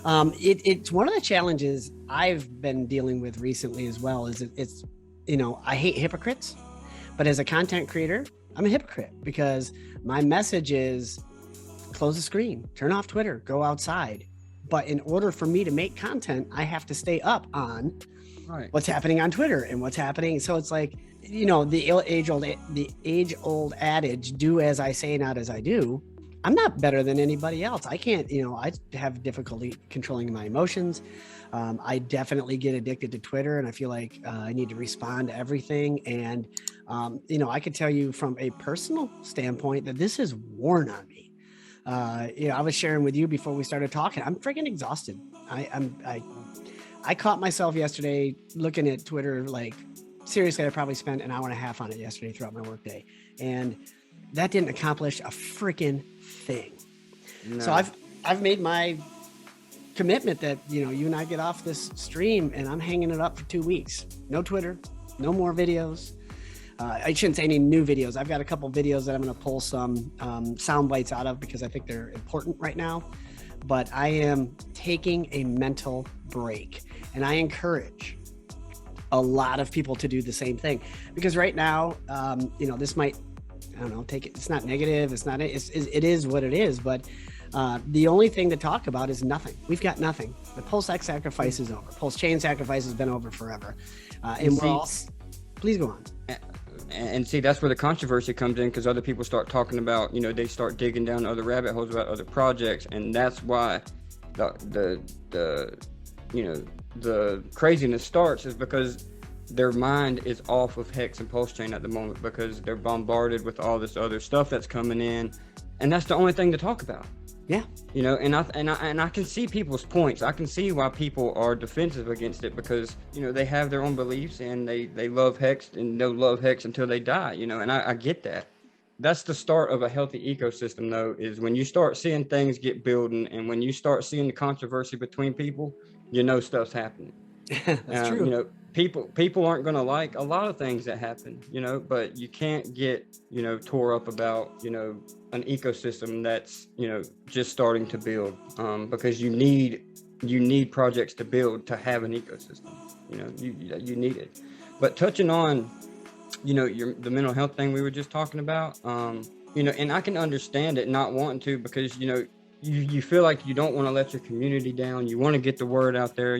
It's one of the challenges I've been dealing with recently as well. It's I hate hypocrites, but as a content creator, I'm a hypocrite because my message is close the screen, turn off Twitter, go outside. But in order for me to make content, I have to stay up on what's happening on Twitter and what's happening. So it's like, the age old adage, do as I say, not as I do. I'm not better than anybody else. I can't, I have difficulty controlling my emotions. I definitely get addicted to Twitter, and I feel like I need to respond to everything. And, I could tell you from a personal standpoint that this is worn on me. I was sharing with you before we started talking. I'm freaking exhausted. I caught myself yesterday looking at Twitter. Like, seriously, I probably spent an hour and a half on it yesterday throughout my workday, and that didn't accomplish a freaking thing. No. So I've made my commitment that you and I get off this stream, and I'm hanging it up for 2 weeks. No Twitter, no more videos. I shouldn't say any new videos. I've got a couple videos that I'm going to pull some sound bites out of because I think they're important right now. But I am taking a mental break, and I encourage a lot of people to do the same thing, because right now, this might, I don't know, take it. It's not negative. It's not. It is what it is. But the only thing to talk about is nothing. We've got nothing. The PulseX sacrifice is over. Pulse chain sacrifice has been over forever. And we're all. Please go on. And see, that's where the controversy comes in, because other people start talking about, they start digging down other rabbit holes about other projects, and that's why the craziness starts, is because their mind is off of Hex and Pulse Chain at the moment, because they're bombarded with all this other stuff that's coming in, and that's the only thing to talk about. Yeah. And I can see people's points. I can see why people are defensive against it, because, they have their own beliefs, and they love Hex, and they'll love Hex until they die, and I get that. That's the start of a healthy ecosystem, though, is when you start seeing things get building, and when you start seeing the controversy between people, stuff's happening. That's true. People aren't going to like a lot of things that happen, but you can't get, tore up about, an ecosystem that's, just starting to build, because you need projects to build to have an ecosystem. You need it. But touching on, the mental health thing we were just talking about, and I can understand it not wanting to, because, you feel like you don't want to let your community down. You want to get the word out there.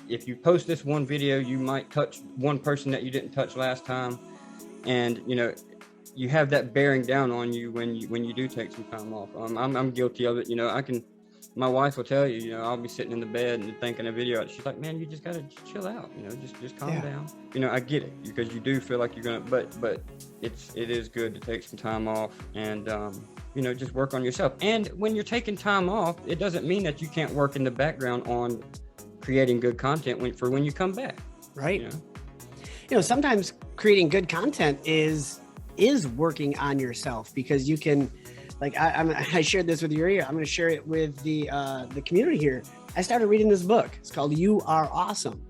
If you post this one video, you might touch one person that you didn't touch last time. And, you have that bearing down on you when you do take some time off. I'm guilty of it. My wife will tell you, I'll be sitting in the bed and thinking a video. She's like, man, you just got to chill out, just calm down. I get it, because you do feel like you're going to, but it is good to take some time off and, just work on yourself. And when you're taking time off, it doesn't mean that you can't work in the background on creating good content when you come back. Right. Sometimes creating good content is working on yourself, because you can, like, I shared this with you earlier. I'm going to share it with the community here. I started reading this book. It's called You Are Awesome.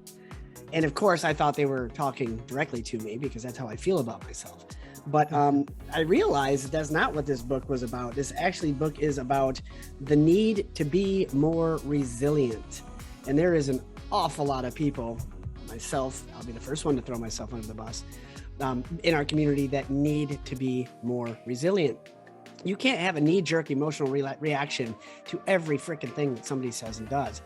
And of course, I thought they were talking directly to me, because that's how I feel about myself. But I realized that that's not what this book was about. This book is about the need to be more resilient. And there is an awful lot of people, myself, I'll be the first one to throw myself under the bus, in our community that need to be more resilient. You can't have a knee-jerk emotional reaction to every freaking thing that somebody says and does.